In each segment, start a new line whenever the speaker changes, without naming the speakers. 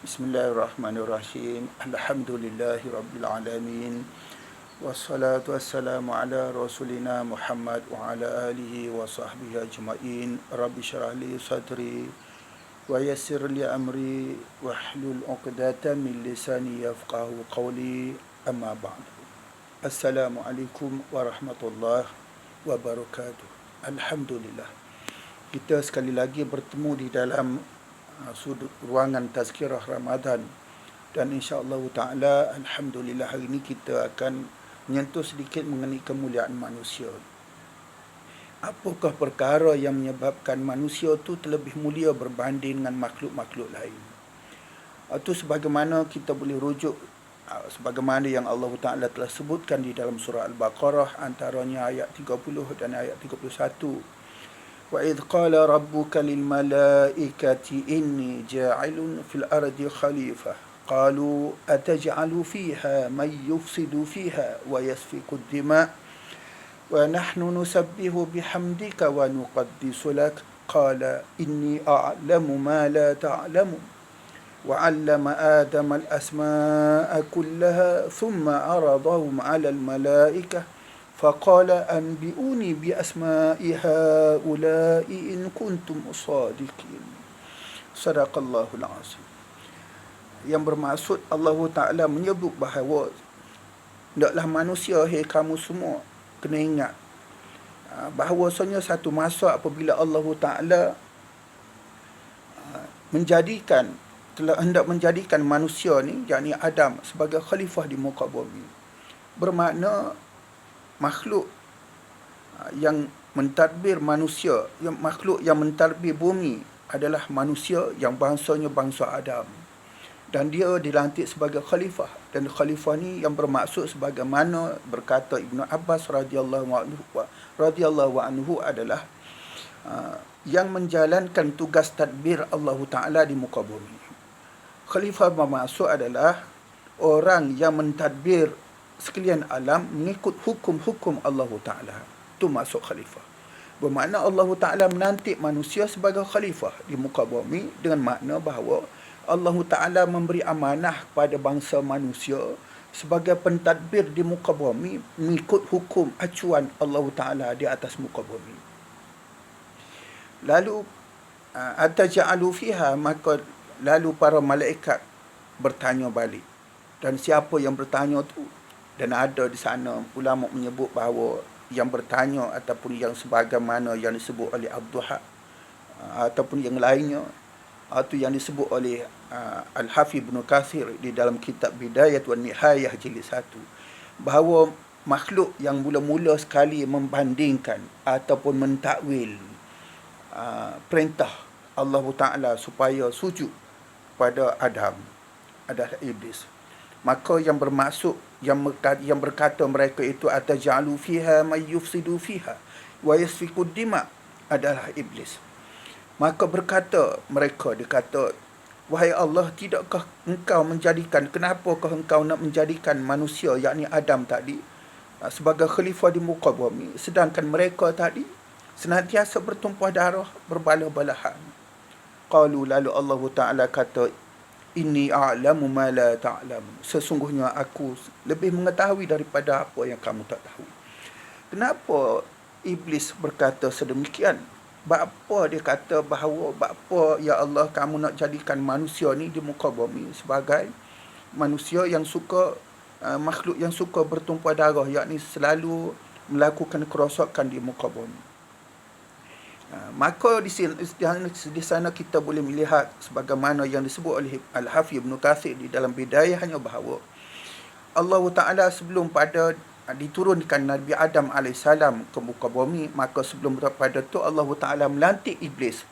Bismillahirrahmanirrahim. Alhamdulillahi rabbil alamin. Wassalatu wassalamu ala rasulina Muhammad wa ala alihi wa sahbihi ajma'in. Rabbi syrah li sadri wa yassir li amri wahlul 'uqdatam min lisani yafqahu qawli. Amma ba'du. Assalamualaikum warahmatullahi wabarakatuh. Alhamdulillah. Kita sekali lagi bertemu di dalam sudut ruangan tazkirah Ramadan, dan insya-Allah taala alhamdulillah hari ini kita akan menyentuh sedikit mengenai kemuliaan manusia. Apakah perkara yang menyebabkan manusia itu terlebih mulia berbanding dengan makhluk-makhluk lain? Itu sebagaimana kita boleh rujuk sebagaimana yang Allah Taala telah sebutkan di dalam surah Al-Baqarah, antaranya ayat 30 dan ayat 31. وَإِذْ قَالَ رَبُّكَ لِلْمَلَائِكَةِ إِنِّي جَاعِلٌ فِي الْأَرْضِ خَلِيفَةً قَالُوا أَتَجْعَلُ فِيهَا مَن يُفْسِدُ فِيهَا وَيَسْفِكُ الدِّمَاءَ وَنَحْنُ نُسَبِّحُ بِحَمْدِكَ وَنُقَدِّسُ لَكَ قَالَ إِنِّي أَعْلَمُ مَا لَا تَعْلَمُونَ وَعَلَّمَ آدَمَ الْأَسْمَاءَ كُلَّهَا ثُمَّ عَرَضَهُمْ عَلَى الْمَلَائِكَةِ فقال أنبئوني بأسماء هؤلاء إن كنتم صادقين. Sadaqallahul azim. Yang bermaksud Allah Ta'ala menyebut bahawa hendaklah manusia, hei kamu semua, kena ingat bahawasanya satu masa apabila Allah Ta'ala hendak menjadikan manusia ni, yakni Adam, sebagai khalifah di muka bumi. Bermakna makhluk yang mentadbir manusia, makhluk yang mentadbir bumi adalah manusia yang bangsanya bangsa Adam, dan dia dilantik sebagai khalifah. Dan khalifah ni yang bermaksud sebagaimana berkata Ibnu Abbas radhiyallahu anhu adalah yang menjalankan tugas tadbir Allah Ta'ala di muka bumi. Khalifah bermaksud adalah orang yang mentadbir sekalian alam mengikut hukum-hukum Allah Ta'ala. Itu maksud khalifah. Bermakna Allah Ta'ala menantik manusia sebagai khalifah di muka bumi, dengan makna bahawa Allah Ta'ala memberi amanah kepada bangsa manusia sebagai pentadbir di muka bumi mengikut hukum acuan Allah Ta'ala di atas muka bumi. Lalu ataja'alu fiha, maka lalu para malaikat bertanya balik. Dan siapa yang bertanya tu? Dan ada di sana ulama menyebut bahawa yang bertanya ataupun yang sebagaimana yang disebut oleh Abduha ataupun yang lainnya, itu yang disebut oleh Al-Hafidh Ibn Kathir di dalam kitab Bidayah wa Nihayah jilid 1, bahawa makhluk yang mula-mula sekali membandingkan ataupun mentakwil perintah Allah Ta'ala supaya sujud pada Adam adalah iblis. Maka yang bermaksud yang berkata mereka itu ataj'alu fiha may yufsidu fiha wa yasfiku dima adalah iblis. Maka berkata mereka, dikata, wahai Allah, tidakkah engkau menjadikan, kenapakah engkau nak menjadikan manusia yakni Adam tadi sebagai khalifah di muka bumi, sedangkan mereka tadi senantiasa bertumpah darah, berbalah-balahan. Qalu, lalu Allah Ta'ala kata, Inni a'lamu ma la ta'lamun. Sesungguhnya aku lebih mengetahui daripada apa yang kamu tak tahu. Kenapa iblis berkata sedemikian? Bapa dia kata bahawa, bapa ya Allah, kamu nak jadikan manusia ni di muka bumi sebagai manusia yang suka makhluk yang suka bertumpah darah, yakni selalu melakukan kerosakan di muka bumi. Maka di sana kita boleh melihat sebagaimana yang disebut oleh Al-Hafidh Ibn Kathir di dalam Bidayahnya, bahawa Allah Ta'ala sebelum pada diturunkan Nabi Adam AS ke muka bumi, maka sebelum pada itu Allah Ta'ala melantik iblis,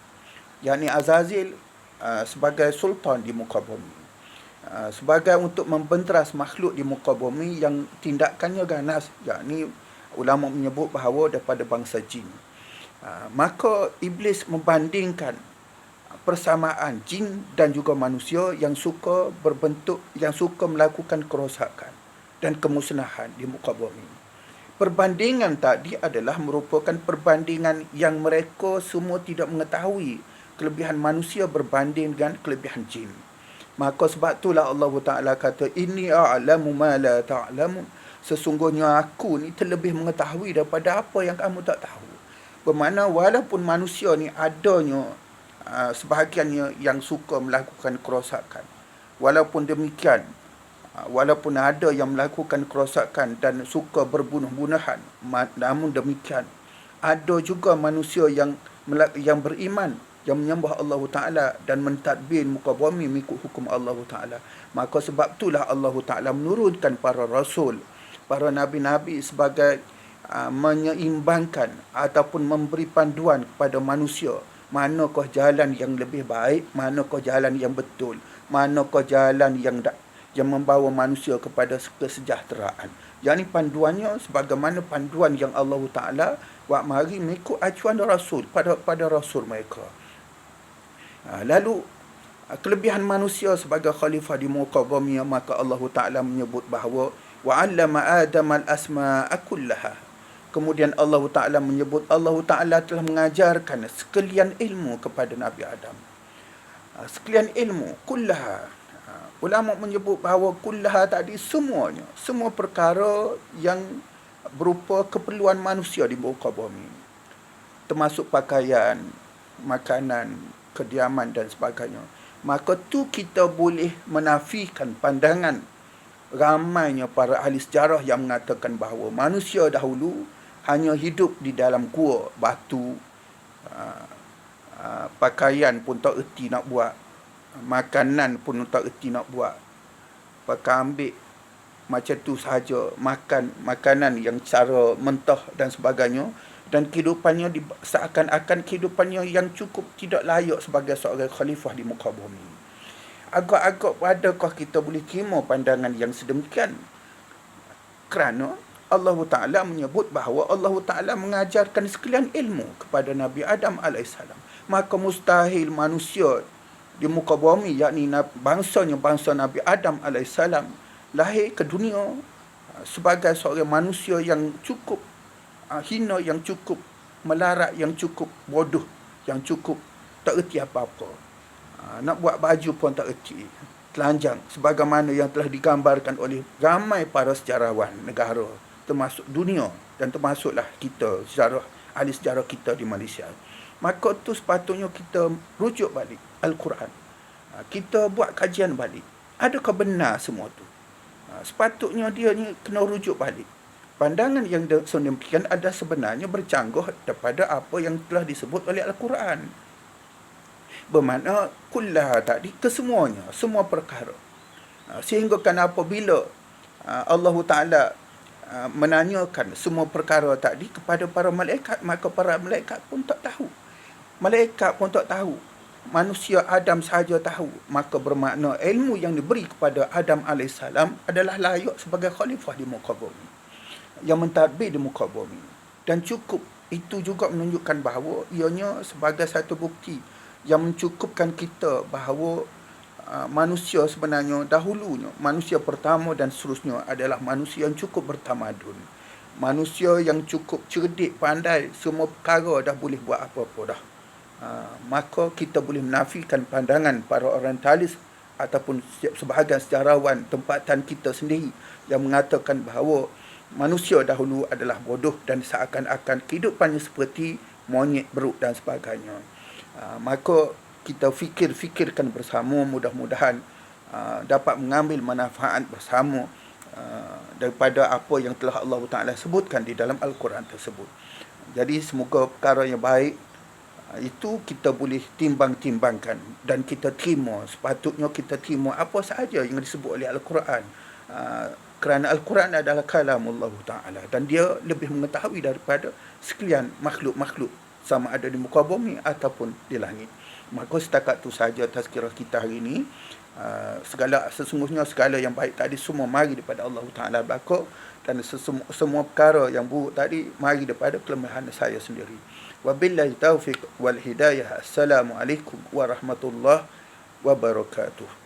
yakni Azazil, sebagai sultan di muka bumi, sebagai untuk membenteras makhluk di muka bumi yang tindakannya ganas, yakni ulama menyebut bahawa daripada bangsa jin. Maka iblis membandingkan persamaan jin dan juga manusia yang suka berbentuk, yang suka melakukan kerosakan dan kemusnahan di muka bumi. Perbandingan tadi adalah merupakan perbandingan yang mereka semua tidak mengetahui kelebihan manusia berbanding dengan kelebihan jin. Maka sebab itulah Allah Ta'ala kata, inni a'lamu ma la ta'lamun. Sesungguhnya aku ni terlebih mengetahui daripada apa yang kamu tak tahu. Bermakna walaupun manusia ni adanya sebahagiannya yang suka melakukan kerosakan. Walaupun demikian, walaupun ada yang melakukan kerosakan dan suka berbunuh-bunuhan, namun demikian ada juga manusia yang beriman, yang menyembah Allah Ta'ala dan mentadbir muka bumi mengikut hukum Allah Ta'ala. Maka sebab itulah Allah Ta'ala menurunkan para rasul, para nabi-nabi sebagai menyeimbangkan ataupun memberi panduan kepada manusia. Manakah jalan yang lebih baik, manakah jalan yang betul, manakah jalan yang membawa manusia kepada kesejahteraan. Yang ini panduannya sebagaimana panduan yang Allah Ta'ala buat mari mengikut acuan Rasul pada Rasul mereka. Lalu kelebihan manusia sebagai khalifah di muka bumi, maka Allah Ta'ala menyebut bahawa wa'allama Adam al-asma'a kullaha. Kemudian Allah Ta'ala menyebut Allah Ta'ala telah mengajarkan sekalian ilmu kepada Nabi Adam. Sekalian ilmu kullaha. Ulama menyebut bahawa kullaha tadi semuanya, semua perkara yang berupa keperluan manusia di muka bumi, termasuk pakaian, makanan, kediaman dan sebagainya. Maka tu kita boleh menafikan pandangan ramainya para ahli sejarah yang mengatakan bahawa manusia dahulu hanya hidup di dalam gua batu, pakaian pun tak erti nak buat, makanan pun tak erti nak buat, pakai ambil macam tu sahaja, makan makanan yang cara mentah dan sebagainya, dan kehidupannya seakan-akan kehidupannya yang cukup tidak layak sebagai seorang khalifah di muka bumi. Agak-agak adakah kita boleh terima pandangan yang sedemikian? Kerana Allah Ta'ala menyebut bahawa Allah Ta'ala mengajarkan sekalian ilmu kepada Nabi Adam AS. Maka mustahil manusia di muka bumi, yakni bangsa Nabi Adam AS, lahir ke dunia sebagai seorang manusia yang cukup hina, yang cukup melarat, yang cukup bodoh, yang cukup tak erti apa-apa. Nak buat baju pun tak erti, telanjang, sebagaimana yang telah digambarkan oleh ramai para sejarawan negara, termasuk dunia dan termasuklah kita, ahli sejarah kita di Malaysia. Maka tu sepatutnya kita rujuk balik Al-Quran. Kita buat kajian balik. Adakah benar semua tu? Sepatutnya dia ni kena rujuk balik. Pandangan yang sedemikian ada sebenarnya bercanggah daripada apa yang telah disebut oleh Al-Quran. Bermakna kullaha tadi kesemuanya, semua perkara. Sehingga kan apabila Allah Ta'ala menanyakan semua perkara tadi kepada para malaikat, maka para malaikat pun tak tahu. Malaikat pun tak tahu. Manusia Adam sahaja tahu. Maka bermakna ilmu yang diberi kepada Adam AS adalah layak sebagai khalifah di muka bumi, yang mentadbir di muka bumi. Dan cukup itu juga menunjukkan bahawa ianya sebagai satu bukti yang mencukupkan kita bahawa manusia sebenarnya dahulunya, manusia pertama dan seterusnya adalah manusia yang cukup bertamadun. Manusia yang cukup cerdik, pandai, semua perkara dah boleh buat apa-apa dah. Maka kita boleh menafikan pandangan para orientalis ataupun sebahagian sejarawan tempatan kita sendiri yang mengatakan bahawa manusia dahulu adalah bodoh dan seakan-akan kehidupannya seperti monyet, beruk dan sebagainya. Maka kita fikirkan bersama, mudah-mudahan dapat mengambil manfaat bersama daripada apa yang telah Allah Ta'ala sebutkan di dalam Al-Quran tersebut. Jadi semoga perkara yang baik itu kita boleh timbang-timbangkan dan kita terima. Sepatutnya kita terima apa sahaja yang disebut oleh Al-Quran, kerana Al-Quran adalah kalamullah Ta'ala dan dia lebih mengetahui daripada sekalian makhluk-makhluk, sama ada di muka bumi ataupun di langit. Maka setakat itu sahaja tazkirah kita hari ini. Sesungguhnya segala yang baik tadi semua mari daripada Allah Ta'ala belaka, dan semua perkara yang buruk tadi mari daripada kelemahan saya sendiri. Wabillahi taufiq wal hidayah. Assalamualaikum warahmatullahi wabarakatuh.